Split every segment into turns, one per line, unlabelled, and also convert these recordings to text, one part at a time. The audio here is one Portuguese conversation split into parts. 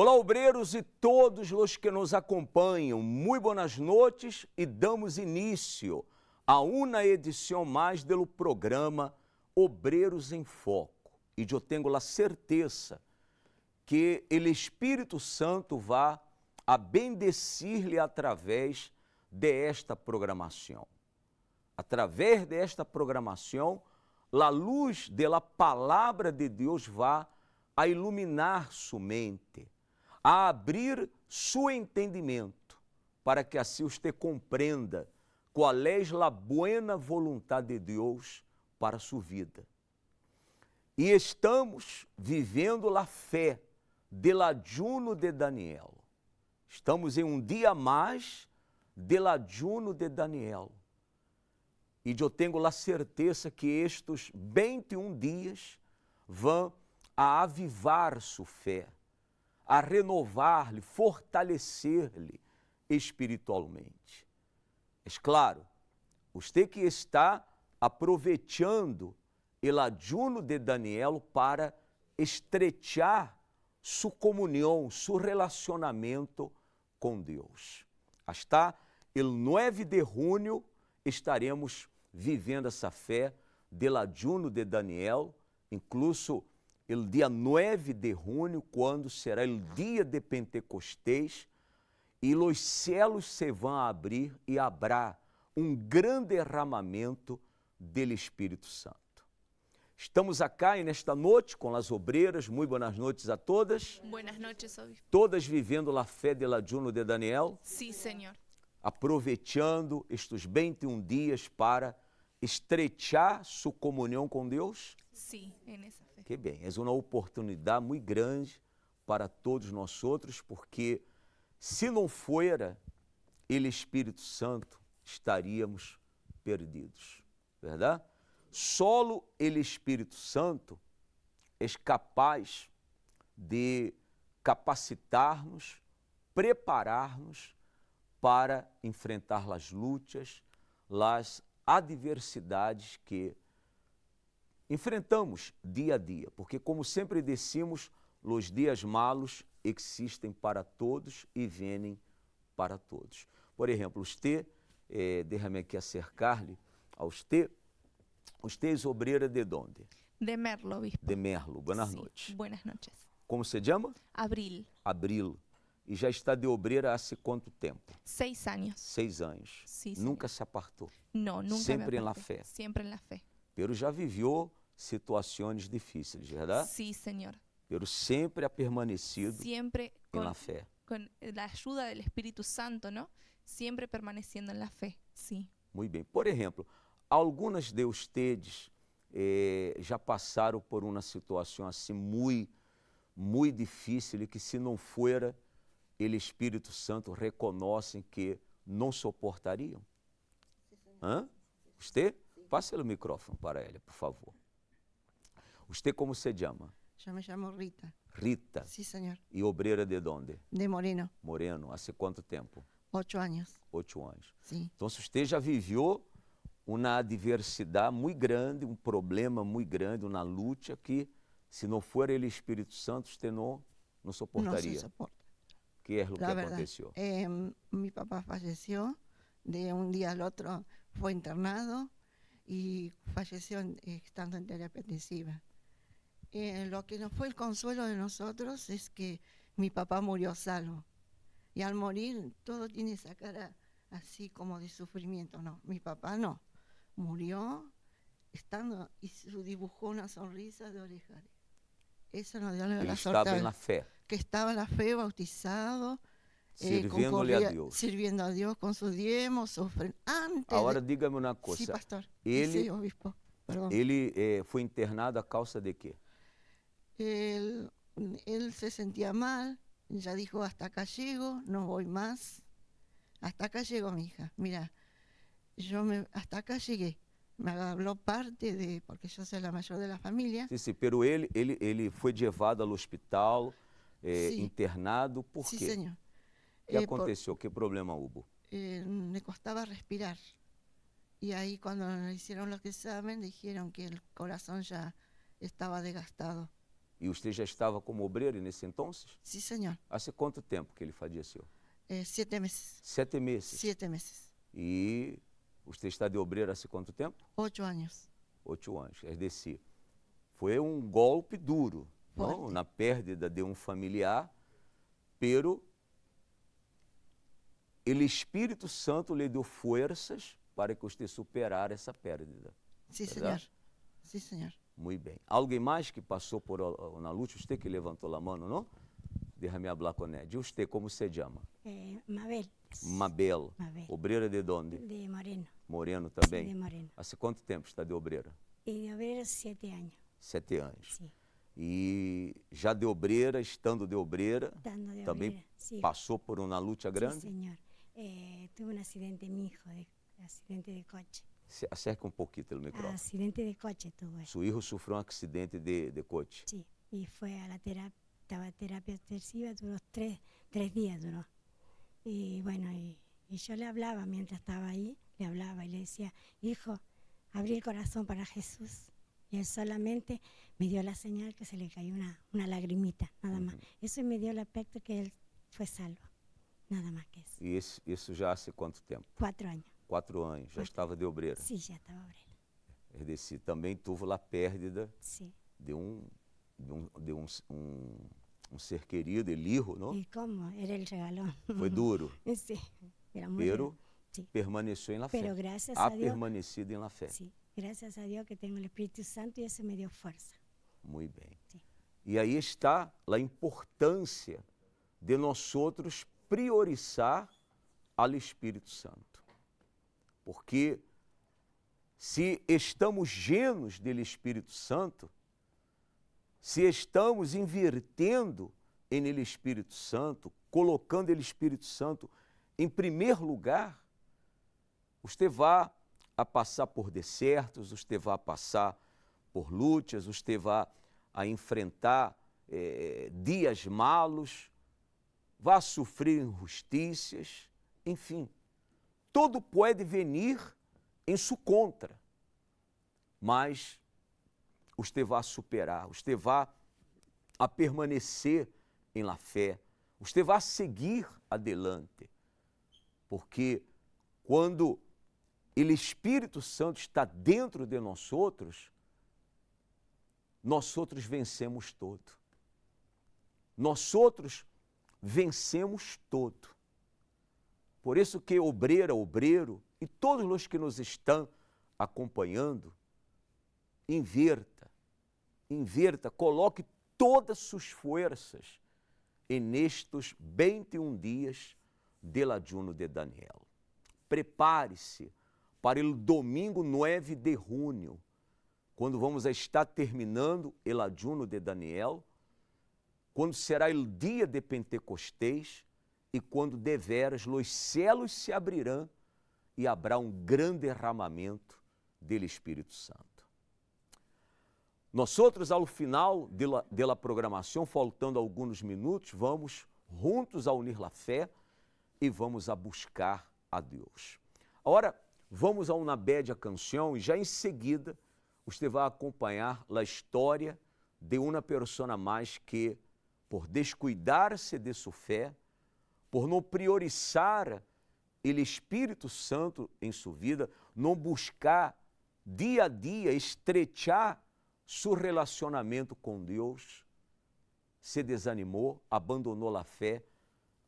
Olá, obreiros e todos os que nos acompanham, muito boas noites e damos início a uma edição mais do programa Obreiros em Foco. E eu tenho a certeza que o Espírito Santo vai a bendecir-lhe através desta programação. Através desta programação, a luz da palavra de Deus vai a iluminar sua mente, a abrir seu entendimento, para que assim você compreenda qual é a buena vontade de Deus para sua vida. E estamos vivendo a fé del ayuno de Daniel. Estamos em um dia mais del ayuno de Daniel. E eu tenho a certeza que estes 21 dias vão a avivar sua fé, a renovar-lhe, fortalecer-lhe espiritualmente. É claro, você que está aproveitando o ayuno de Daniel para estrechar sua comunhão, seu relacionamento com Deus. Hasta o 9 de junho estaremos vivendo essa fé del ayuno de Daniel, incluso o dia 9 de junho, quando será o dia de Pentecostés, e os céus se vão abrir e haverá um grande derramamento do Espírito Santo. Estamos acá nesta noite com as obreiras, muito boas noites a todas.
Buenas noches, obispo.
Todas vivendo a fé del ayuno de Daniel.
Sí, Señor.
Aproveitando estes 21 dias para estrechar sua comunhão com Deus?
Sí, en esa fe.
Que bem, é uma oportunidade muito grande para todos nós outros, porque se não fora o Espírito Santo, estaríamos perdidos, verdade? Solo o Espírito Santo é capaz de capacitar-nos, preparar-nos para enfrentar as lutas, as adversidades que enfrentamos dia a dia, porque como sempre decimos, os dias malos existem para todos e vêm para todos. Por exemplo, você, déjame aqui acercar-lhe a você é obreira de onde?
De Merlo, obispo.
De Merlo. Buenas
Sí,
noites.
buenas noches.
Como se chama?
Abril,
Abril. E já está de obreira há quanto tempo?
6 años.
6 anos.
Sí,
Nunca se apartou.
No, nunca
Sempre
me
en la
aparté.
fe.
Siempre en la fe.
Pero já viveu situações difíceis, verdade?
Sí, Señor.
Pero sempre ha permanecido
Siempre
en la
con,
fe.
con la ayuda del Espíritu Santo, ¿no? Siempre permaneciendo en la fe. Sí.
Muito bem. Por exemplo, algumas de ustedes já passaram por uma situação assim muito difícil e que se não fora o Espírito Santo reconhecem que não suportariam? Hã? Você? Passe o microfone para ela, por favor. Você como se chama?
Yo me llamo Rita.
Rita.
Sí, señor.
E obreira de onde?
De Moreno,
Moreno. Há quanto tempo?
8 años.
8 anos.
Sí.
Então, você já viveu uma adversidade muito grande, um problema muito grande, uma luta que, se não for o Espírito Santo, você não
No
suportaria.
se soporta.
Que é o que
La verdad.
aconteceu?
Mi papá falleció, de un día al otro fue internado y falleció estando en terapia intensiva. Lo que nos fue el consuelo de nosotros es que mi papá murió salvo. Y al morir todo tiene esa cara así como de sufrimiento. No, mi papá no. Murió estando y dibujó una sonrisa de oreja a oreja. Eso nos dio
Ele
la
estava
suerte.
na fé,
Que estaba en la fe, bautizado,
servindo-lhe a Deus.
sirviendo a Dios con sus diezmos, sus antes.
Agora, diga-me uma coisa.
Sí, pastor.
Ele,
Sí, obispo. Perdón.
ele foi internado a causa de quê?
Él se sentía mal, ya dijo, hasta acá llego, no voy más. Hasta acá llegó mi hija. Mira, hasta acá llegué. Me habló parte de, porque yo soy la mayor de la familia.
Sim, pero ele foi levado ao hospital,
Sí.
internado, por
Sí,
quê?
señor.
O que aconteceu? Que problema houve?
Me costaba respirar. Y ahí cuando le hicieron los exámenes dijeron que el corazón ya estaba desgastado.
E você já estava como obreiro nesse entonces?
Sí, señor.
Hace quanto tempo que ele faleceu?
7 meses.
7 meses.
7 meses.
E você está de obreiro há quanto tempo?
8 años.
8 anos. É decir, foi um golpe duro, não?
Forte.
Na perda de um familiar, pero o Espírito Santo lhe deu forças para que você superar essa perda.
Sí,
¿Verdad?
señor. Sí, señor.
Muito bem. Alguém mais que passou por uma luta? Você que levantou a mão, não? Déjame hablar com ele. E você, como se chama?
Mabel.
Mabel.
Mabel.
Obreira de onde?
De Moreno.
Moreno
Sí,
também?
de Moreno.
Há quanto tempo está de obreira?
Y de obrero 7 años.
7 anos.
Sí.
E já de obreira, estando de obreira,
Estando de
também
obrera. Sí.
passou por uma luta
Sí,
grande?
señor. Tuve un accidente, mi hijo, accidente de coche.
Se acerca um pouquinho pelo microfone.
Accidente de coche tuve.
Seu hijo sofreu um acidente de coche.
Sí. Y fue a la terapia, estaba en terapia intensiva, duró 3 días duró. Y bueno, y yo le hablaba mientras estaba ahí, le hablaba y le decía, hijo, abrí el corazón para Jesús. Y él solamente me dio la señal que se le cayó una lagrimita, nada más. Eso me dio el aspecto que él fue salvo, nada más que eso.
E isso já há quanto tempo?
4 años.
4 anos. Já estava de obreira.
Sí, ya estaba obrero.
É decir, também tuvo a perda
Sí.
de um ser querido, Elijo, não?
¿Y cómo? Era el regalón.
Foi duro,
Sí, era muy
pero
duro. Sí.
permaneceu na fé.
Pero gracias
Ha
a Dios,
permanecido na fé.
sí, gracias a Dios que tengo el Espíritu Santo y eso me dio fuerza.
Muito bem.
Sí.
E aí está a importância de nós outros priorizar ao Espírito Santo. Porque se estamos llenos do Espírito Santo, se estamos invertendo em ele Espírito Santo, colocando ele Espírito Santo em primeiro lugar, você vai a passar por desertos, você vai a passar por lutas, você vai a enfrentar dias malos, vai sofrer injustiças, enfim. Todo pode venir em sua contra, mas você vai superar, você vai a permanecer em la fé, você vai seguir adelante, porque quando o Espírito Santo está dentro de nós outros vencemos todo. Nós outros vencemos todo. Por isso que obreira, obreiro e todos os que nos estão acompanhando, inverta, coloque todas suas forças nestes 21 dias del ayuno de Daniel. Prepare-se para o domingo 9 de junho, quando vamos estar terminando o ayuno de Daniel, quando será o dia de Pentecostés e quando deveras os céus se abrirão e haverá grande derramamento do Espírito Santo. Nós outros, ao final da programação, faltando alguns minutos, vamos juntos a unir a fé e vamos a buscar a Deus. Agora, vamos a uma bela canção e já em seguida você vai acompanhar a história de uma pessoa mais que, por descuidar-se de sua fé, por não priorizar o Espírito Santo em sua vida, não buscar dia a dia estrechar seu relacionamento com Deus, se desanimou, abandonou a fé,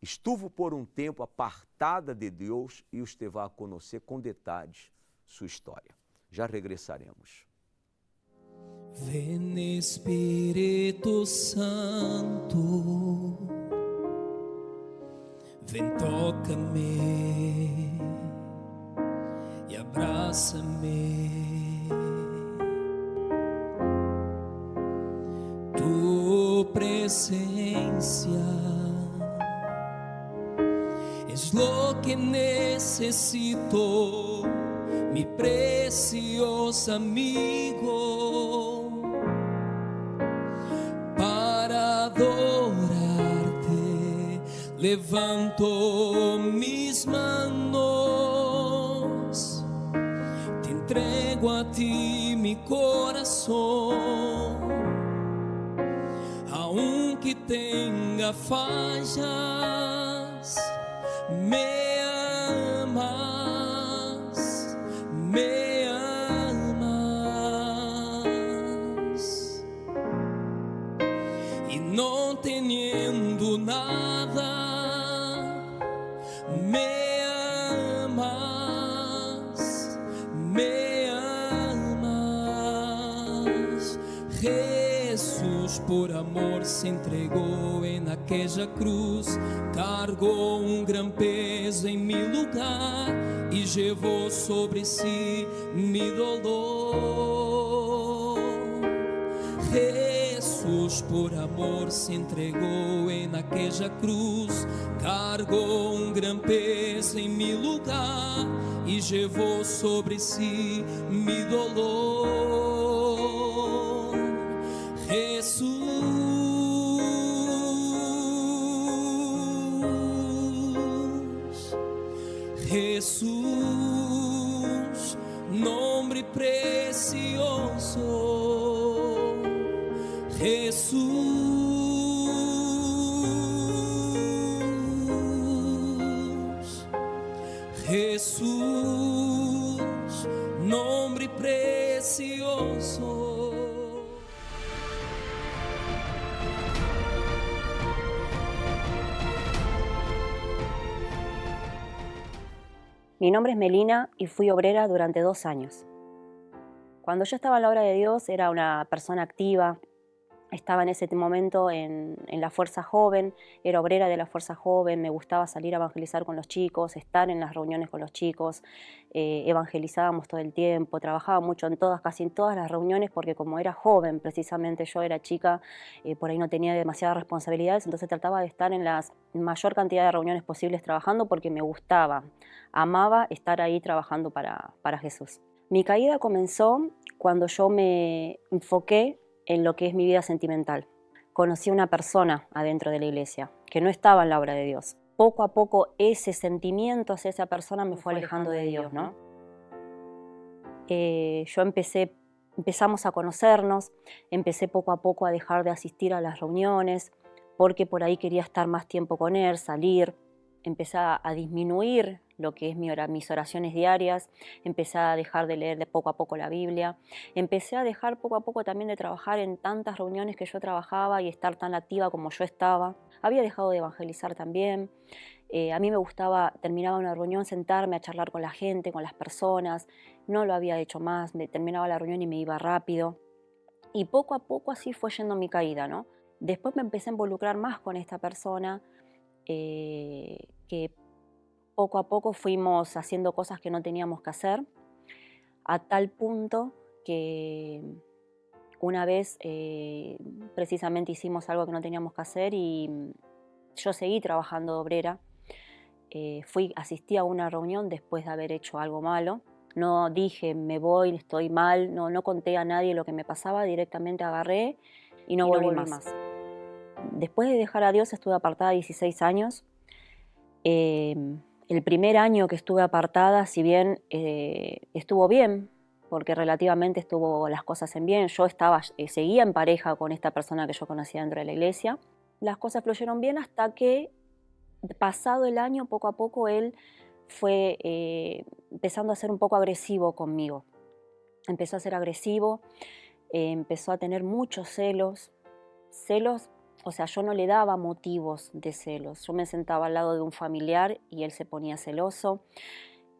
estuvo por um tempo apartada de Deus e você vai conhecer com detalhes sua história. Já regressaremos.
Ven Espíritu Santo, ven tócame y abrázame. Tu presencia es lo que necesito, mi precioso amigo, para adorarte. Levanto mis manos, te entrego a ti mi corazón. tenga fallas, me amas, me amas. Y no teniendo nada, me amas, me amas. Jesús por amor se entregó en aquella cruz, cargó un gran peso en mi lugar y llevó sobre sí mi dolor. Jesús por amor se entregó en aquella cruz, cargó un gran peso en mi lugar y llevó sobre sí mi dolor. Jesús, nombre precioso. Jesús, nombre precioso.
Mi nombre es Melina y fui obrera durante 2 años. Cuando yo estaba en la obra de Dios era una persona activa, estaba en ese momento en la Fuerza Joven, era obrera de la Fuerza Joven, me gustaba salir a evangelizar con los chicos, estar en las reuniones con los chicos, evangelizábamos todo el tiempo, trabajaba mucho casi en todas las reuniones porque como era joven, precisamente yo era chica, por ahí no tenía demasiadas responsabilidades, entonces trataba de estar en la mayor cantidad de reuniones posibles trabajando porque me gustaba, amaba estar ahí trabajando para Jesús. Mi caída comenzó cuando yo me enfoqué en lo que es mi vida sentimental. Conocí a una persona adentro de la iglesia que no estaba en la obra de Dios. Poco a poco ese sentimiento hacia esa persona me fue alejando de Dios, ¿no? Empezamos a conocernos, empecé poco a poco a dejar de asistir a las reuniones porque por ahí quería estar más tiempo con él, salir. Empecé a disminuir lo que es mis oraciones diarias, empecé a dejar de leer de poco a poco la Biblia, empecé a dejar poco a poco también de trabajar en tantas reuniones que yo trabajaba y estar tan activa como yo estaba. Había dejado de evangelizar también. A mí me gustaba, terminaba una reunión, sentarme a charlar con la gente, con las personas. No lo había hecho más, terminaba la reunión y me iba rápido. Y poco a poco así fue yendo mi caída, ¿no? Después me empecé a involucrar más con esta persona, que poco a poco fuimos haciendo cosas que no teníamos que hacer, a tal punto que una vez precisamente hicimos algo que no teníamos que hacer y yo seguí trabajando de obrera. Asistí a una reunión después de haber hecho algo malo. No dije me voy, estoy mal, no conté a nadie lo que me pasaba, directamente agarré y no volví más. Después de dejar a Dios estuve apartada 16 años. El primer año que estuve apartada, si bien estuvo bien, porque relativamente estuvo las cosas en bien, yo seguía en pareja con esta persona que yo conocía dentro de la iglesia, las cosas fluyeron bien hasta que pasado el año, poco a poco, él fue empezando a ser un poco agresivo conmigo. Empezó a ser agresivo, empezó a tener muchos celos, o sea, yo no le daba motivos de celos. Yo me sentaba al lado de un familiar y él se ponía celoso.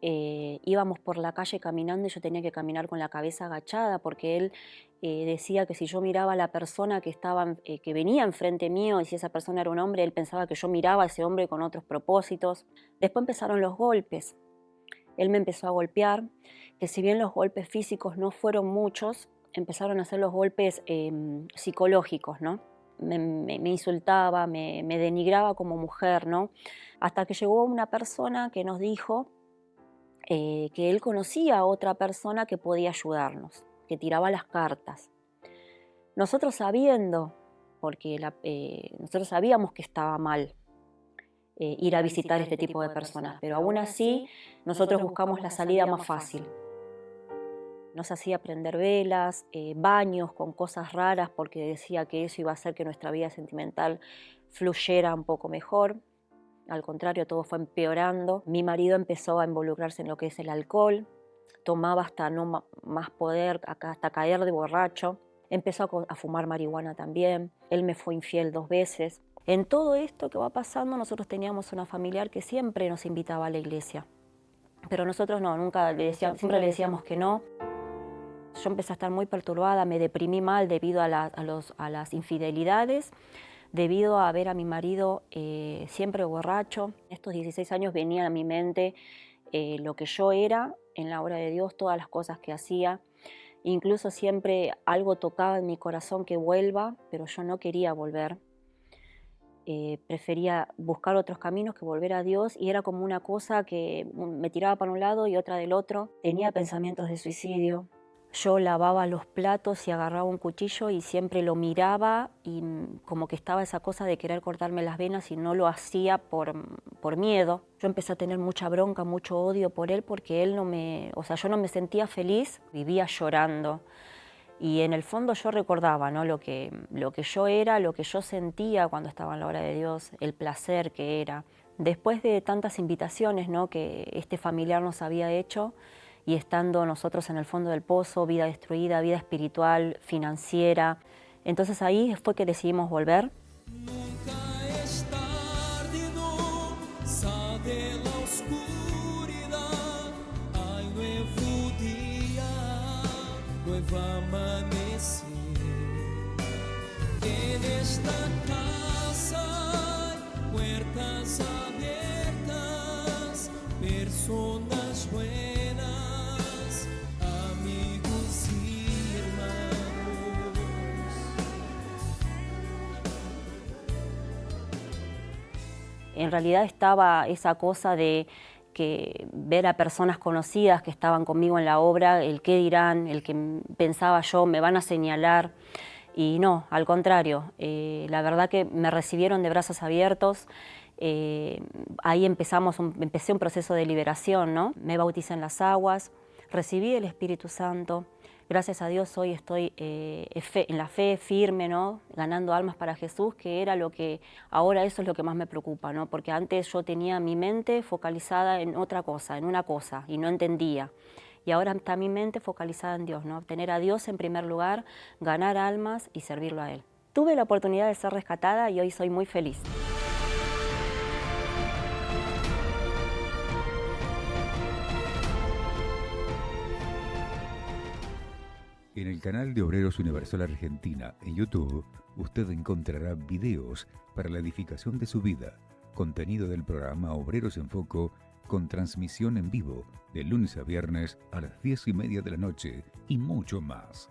Íbamos por la calle caminando y yo tenía que caminar con la cabeza agachada porque él decía que si yo miraba a la persona que venía enfrente mío y si esa persona era un hombre, él pensaba que yo miraba a ese hombre con otros propósitos. Después empezaron los golpes. Él me empezó a golpear, que si bien los golpes físicos no fueron muchos, empezaron a ser los golpes psicológicos, ¿no? Me insultaba, me denigraba como mujer, ¿no? Hasta que llegó una persona que nos dijo que él conocía a otra persona que podía ayudarnos, que tiraba las cartas. Nosotros sabiendo, porque nosotros sabíamos que estaba mal ir a visitar este tipo de personas, pero aún así nosotros buscamos la salida más fácil. Nos hacía prender velas, baños con cosas raras porque decía que eso iba a hacer que nuestra vida sentimental fluyera un poco mejor. Al contrario, todo fue empeorando. Mi marido empezó a involucrarse en lo que es el alcohol, tomaba hasta no más poder, hasta caer de borracho. Empezó a fumar marihuana también. Él me fue infiel 2 veces. En todo esto que va pasando, nosotros teníamos una familiar que siempre nos invitaba a la iglesia. Pero nosotros no, siempre le decíamos que no. Yo empecé a estar muy perturbada, me deprimí mal debido a las infidelidades, debido a ver a mi marido siempre borracho. Estos 16 años venía a mi mente lo que yo era en la obra de Dios, todas las cosas que hacía. Incluso siempre algo tocaba en mi corazón que vuelva, pero yo no quería volver. Prefería buscar otros caminos que volver a Dios, y era como una cosa que me tiraba para un lado y otra del otro. Tenía pensamientos de suicidio. Yo lavaba los platos y agarraba un cuchillo y siempre lo miraba, y como que estaba esa cosa de querer cortarme las venas y no lo hacía por miedo. Yo empecé a tener mucha bronca, mucho odio por él porque él yo no me sentía feliz, vivía llorando. Y en el fondo yo recordaba, ¿no?, lo que yo era, lo que yo sentía cuando estaba en la obra de Dios, el placer que era. Después de tantas invitaciones, ¿no?, que este familiar nos había hecho, y estando nosotros en el fondo del pozo, vida destruida, vida espiritual, financiera, entonces ahí fue que decidimos volver.
Nunca es tarde, no, sale la oscuridad, hay nuevo día, nuevo amanecer. En esta casa hay puertas abiertas, personas buenas, amigos y hermanos.
En realidad estaba esa cosa de que ver a personas conocidas que estaban conmigo en la obra, el qué dirán, el que pensaba yo, me van a señalar. Y no, al contrario, la verdad que me recibieron de brazos abiertos. Ahí empecé un proceso de liberación, ¿no? Me bauticé en las aguas, recibí el Espíritu Santo. Gracias a Dios hoy estoy en la fe firme, ¿no?, ganando almas para Jesús, que era ahora eso es lo que más me preocupa, ¿no?, porque antes yo tenía mi mente focalizada en otra cosa, en una cosa, y no entendía. Y ahora está mi mente focalizada en Dios, ¿no?, tener a Dios en primer lugar, ganar almas y servirlo a Él. Tuve la oportunidad de ser rescatada y hoy soy muy feliz.
En el canal de Obreros Universal Argentina en YouTube, usted encontrará videos para la edificación de su vida, contenido del programa Obreros en Foco, con transmisión en vivo de lunes a viernes a las 10:30 de la noche y mucho más.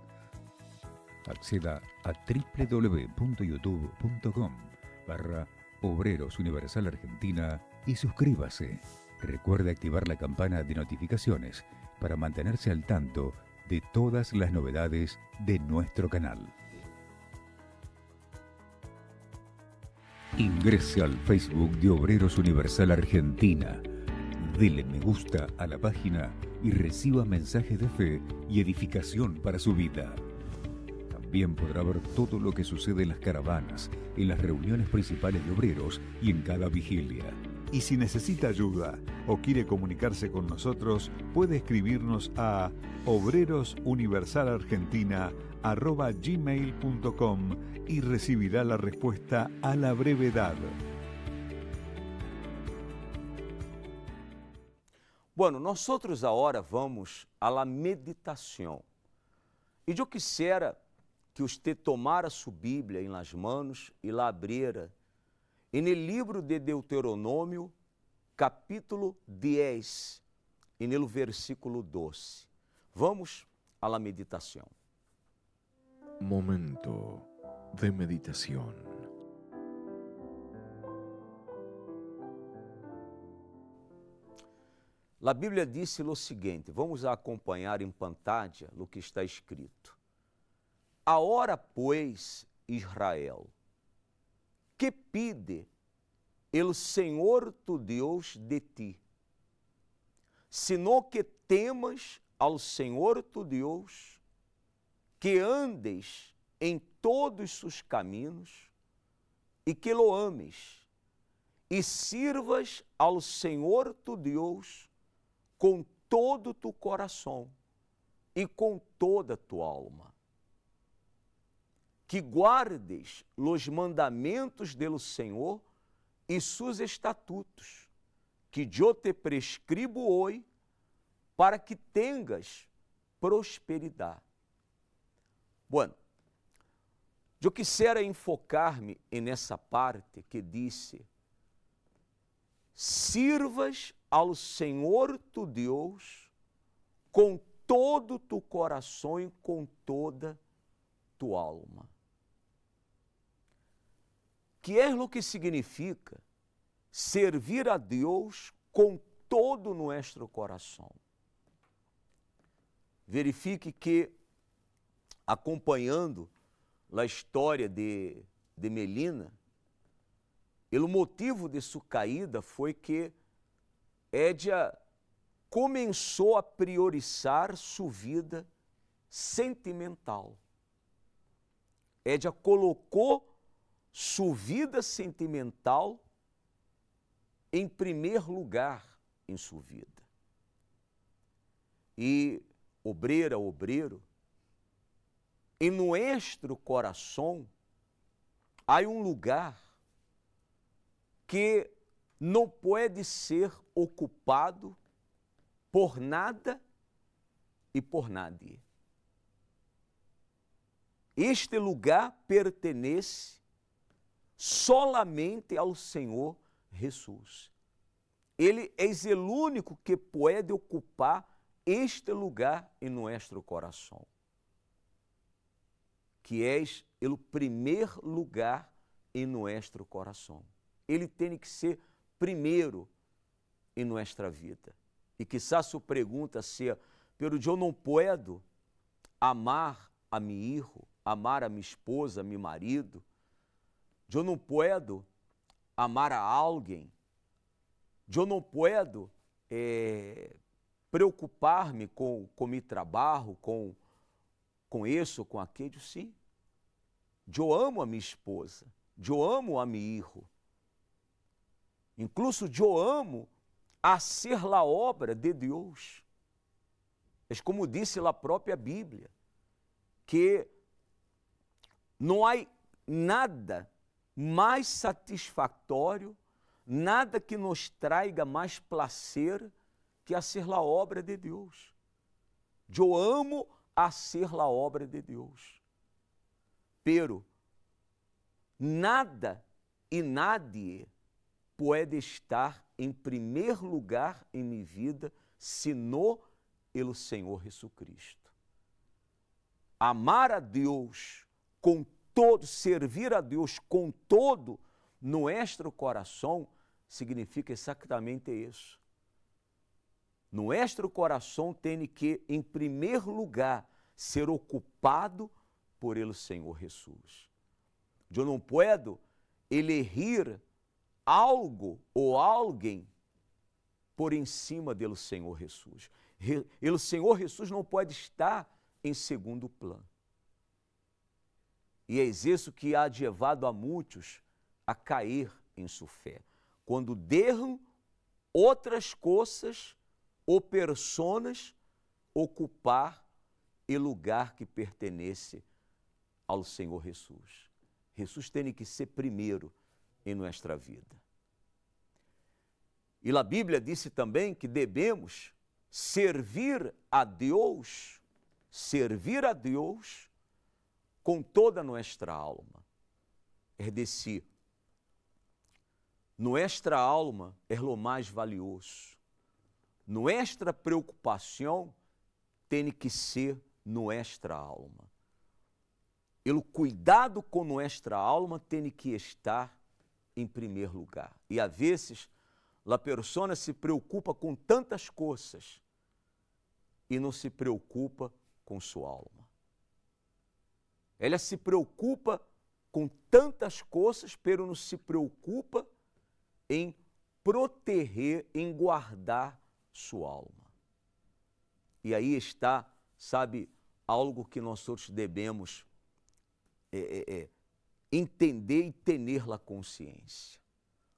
Acceda a www.youtube.com/Obreros Universal Argentina y suscríbase. Recuerde activar la campana de notificaciones para mantenerse al tanto de todas las novedades de nuestro canal. Ingrese al Facebook de Obreros Universal Argentina. Dele me gusta a la página y reciba mensajes de fe y edificación para su vida. También podrá ver todo lo que sucede en las caravanas, en las reuniones principales de obreros y en cada vigilia.
Y si necesita ayuda o quiere comunicarse con nosotros, puede escribirnos a obrerosuniversalargentina@gmail.com y recibirá la respuesta a la brevedad.
Bueno, nosotros agora vamos à la meditação. E eu quisiera que usted tomara sua Bíblia em las manos e la abriera en el livro de Deuteronômio, capítulo 10, en el versículo 12. Vamos a la meditação.
Momento de meditación.
A Bíblia disse o seguinte, vamos acompanhar em pantalla o que está escrito. Ahora, pois, Israel, que pide el Senhor tu Deus de ti, sino que temas ao Senhor tu Deus, que andes em todos seus caminhos e que lo ames, e sirvas ao Senhor tu Deus com todo tu coração e com toda tu alma. Que guardes os mandamentos do Senhor e seus estatutos, que eu te prescribo hoje, para que tengas prosperidade. Bueno, eu quisiera enfocar-me nessa parte que disse: sirvas ao Senhor tu Deus com todo tu coração e com toda tu alma. Que é o que significa servir a Deus com todo o nosso coração? Verifique que, acompanhando a história de Melina, o motivo de sua caída foi que Édia começou a priorizar sua vida sentimental. Édia colocou sua vida sentimental em primeiro lugar em sua vida. E, obreira, obreiro, em nosso coração há lugar que não pode ser ocupado por nada e por nadie. Este lugar pertence solamente ao Senhor Jesus. Ele é o único que pode ocupar este lugar em nosso coração, que és o primeiro lugar em nosso coração. Ele tem que ser primeiro em nossa vida. E quizás sua pergunta seja: pero eu não posso amar a meu filho, amar a minha esposa, a meu marido, eu não posso amar a alguém, eu não posso preocupar-me com meu trabalho, com isso, com aquilo. Sim, eu amo a minha esposa, eu amo a meu filho, incluso eu amo a ser a obra de Deus. É como disse a própria Bíblia, que não há nada mais satisfatório, nada que nos traga mais prazer que a ser a obra de Deus. Eu amo a ser a obra de Deus. Pero nada e nadie pode estar em primeiro lugar em minha vida, senão o Senhor Jesus Cristo. Amar a Deus com todo, servir a Deus com todo nosso coração, significa exatamente isso. Nosso coração tem que, em primeiro lugar, ser ocupado por el Senhor Jesus. Eu não posso elegir algo ou alguém por em cima do Senhor Jesus. O Senhor Jesus não pode estar em segundo plano. E é isso que há levado a muitos a cair em sua fé, quando deixam outras coisas ou personas ocupar o lugar que pertence ao Senhor Jesus. Jesus tem que ser primeiro em nossa vida. E a Bíblia disse também que devemos servir a Deus com toda a nossa alma. É decir, nossa alma é o mais valioso. Nossa preocupação tem que ser nossa alma. O cuidado com nossa alma tem que estar em primeiro lugar. E às vezes, a pessoa se preocupa com tantas coisas e não se preocupa com sua alma. Ela se preocupa com tantas coisas, pero não se preocupa em proteger, em guardar sua alma. E aí está, sabe, algo que nós todos devemos entender y tener la consciência.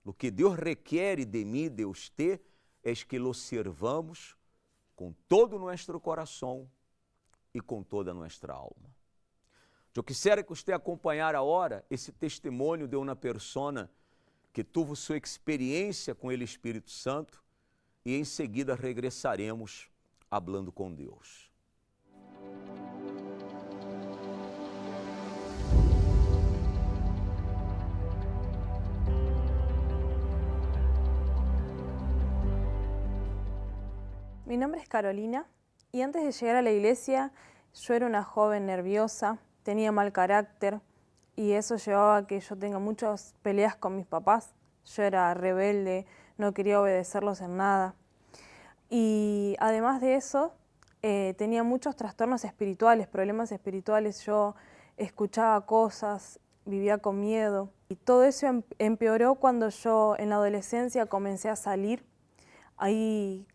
Lo que Deus requiere de mim, de usted, es que lo sirvamos com todo nuestro coração e com toda nuestra alma. Eu quisiera que você acompanhara agora esse testemunho de uma persona que tuvo sua experiência com o Espírito Santo e em seguida regressaremos hablando com Deus.
Mi nombre es Carolina y antes de llegar a la iglesia yo era una joven nerviosa, tenía mal carácter y eso llevaba a que yo tenga muchas peleas con mis papás. Yo era rebelde, no quería obedecerlos en nada. Y además de eso, tenía muchos trastornos espirituales, problemas espirituales. Yo escuchaba cosas, vivía con miedo. Y todo eso empeoró cuando yo en la adolescencia comencé a salir. Ahí,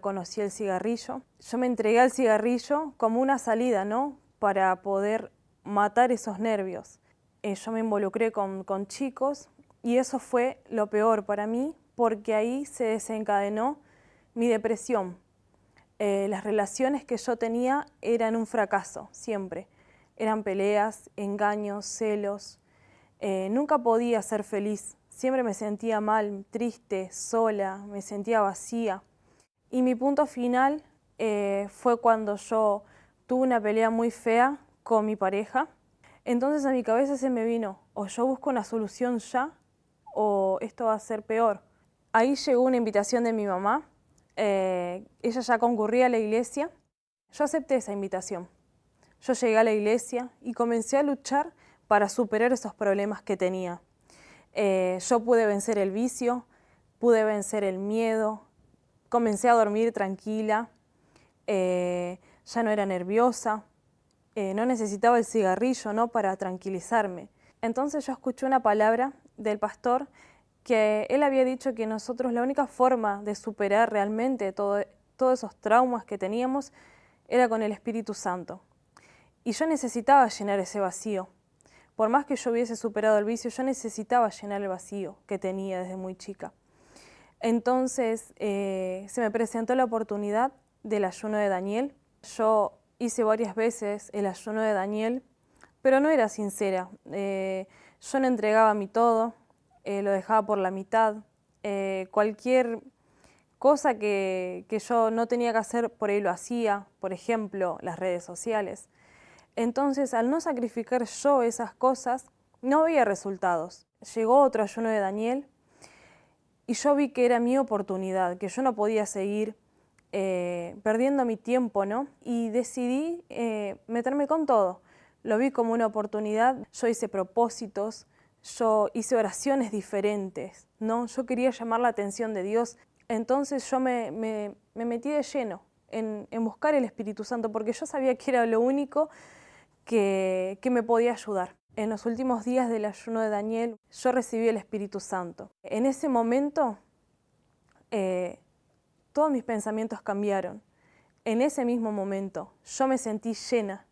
conocí el cigarrillo. Yo me entregué al cigarrillo como una salida, ¿no? Para poder matar esos nervios. Yo me involucré con chicos y eso fue lo peor para mí porque ahí se desencadenó mi depresión. Las relaciones que yo tenía eran un fracaso, siempre. Eran peleas, engaños, celos. Nunca podía ser feliz. Siempre me sentía mal, triste, sola, me sentía vacía. Y mi punto final fue cuando yo tuve una pelea muy fea con mi pareja. Entonces a mi cabeza se me vino, o yo busco una solución ya, o esto va a ser peor. Ahí llegó una invitación de mi mamá. Ella ya concurría a la iglesia. Yo acepté esa invitación. Yo llegué a la iglesia y comencé a luchar para superar esos problemas que tenía. Yo pude vencer el vicio, pude vencer el miedo, comencé a dormir tranquila, ya no era nerviosa, no necesitaba el cigarrillo, ¿no?, para tranquilizarme. Entonces yo escuché una palabra del pastor que él había dicho que nosotros la única forma de superar realmente todos esos traumas que teníamos era con el Espíritu Santo. Y yo necesitaba llenar ese vacío. Por más que yo hubiese superado el vicio, yo necesitaba llenar el vacío que tenía desde muy chica. Entonces se me presentó la oportunidad del ayuno de Daniel. Yo hice varias veces el ayuno de Daniel, pero no era sincera. Yo no entregaba mi todo, lo dejaba por la mitad. Cualquier cosa que yo no tenía que hacer, por ahí lo hacía, por ejemplo, las redes sociales. Entonces, al no sacrificar yo esas cosas, no había resultados. Llegó otro ayuno de Daniel y yo vi que era mi oportunidad, que yo no podía seguir perdiendo mi tiempo, ¿no? Y decidí meterme con todo. Lo vi como una oportunidad. Yo hice propósitos, yo hice oraciones diferentes, ¿no? Yo quería llamar la atención de Dios. Entonces yo me metí de lleno en buscar el Espíritu Santo, porque yo sabía que era lo único que me podía ayudar. En los últimos días del ayuno de Daniel, yo recibí el Espíritu Santo. En ese momento, todos mis pensamientos cambiaron. En ese mismo momento, yo me sentí llena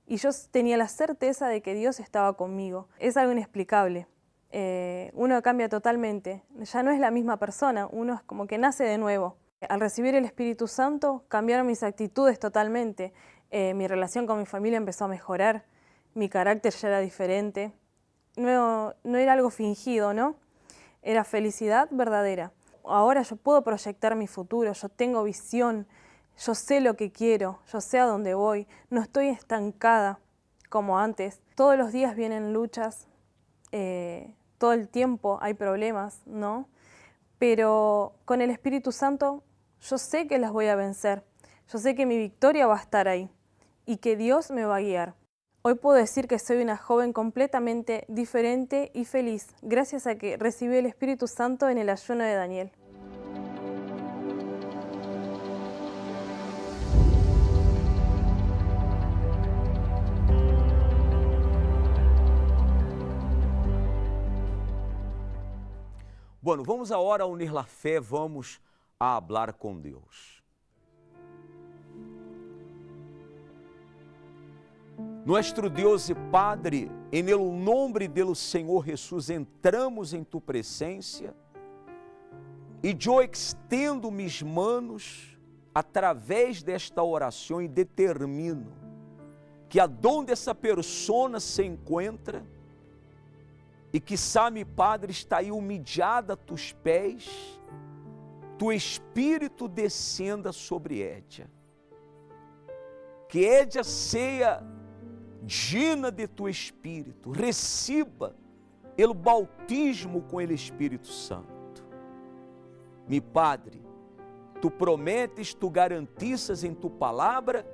y yo tenía la certeza de que Dios estaba conmigo. Es algo inexplicable. Uno cambia totalmente. Ya no es la misma persona, uno es como que nace de nuevo. Al recibir el Espíritu Santo, cambiaron mis actitudes totalmente. Mi relación con mi familia empezó a mejorar, mi carácter ya era diferente. No era algo fingido, ¿no? Era felicidad verdadera. Ahora yo puedo proyectar mi futuro, yo tengo visión, yo sé lo que quiero, yo sé a dónde voy, no estoy estancada como antes. Todos los días vienen luchas, todo el tiempo hay problemas, ¿no? Pero con el Espíritu Santo yo sé que las voy a vencer, yo sé que mi victoria va a estar ahí y que Dios me va a guiar. Hoy puedo decir que soy una joven completamente diferente y feliz, gracias a que recibí el Espíritu Santo en el ayuno de Daniel.
Bueno, vamos agora unir a fé, vamos a hablar com Deus. Nuestro Dios y Padre, en el nombre del Señor Jesús, entramos en tu presencia e eu extendo mis manos através desta oração e determino que aonde essa persona se encontra e que sabe, Padre, está aí humilhada a tus pés, tu Espírito descenda sobre Édia. Que Édia seja llena de tu Espírito, receba o bautismo com o Espírito Santo. Mi Padre, tu prometes, tu garantisses em tu palavra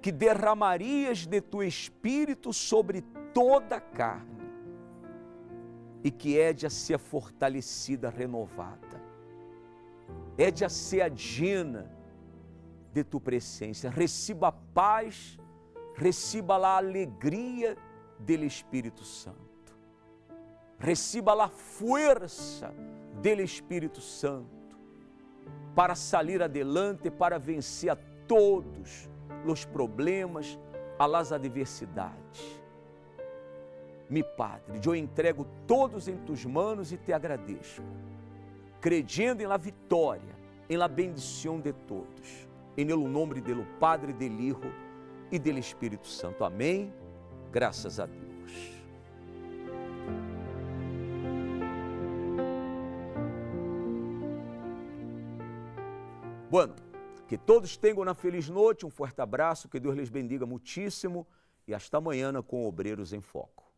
que derramarias de tu Espírito sobre toda a carne e que Édia seja fortalecida, renovada. Édia seja llena de tu presença, receba a paz, receba a alegria do Espírito Santo, receba a força do Espírito Santo para sair adelante, para vencer a todos os problemas, a las adversidades. Mi Padre, eu entrego todos em tus manos e te agradeço, creyendo em la vitória, em la bendição de todos, em el nome do Padre, do Hijo e do Espírito Santo. Amém. Graças a Deus. Bueno, que todos tenham uma feliz noite, um forte abraço, que Deus les bendiga muitíssimo e hasta amanhã com Obreiros em Foco.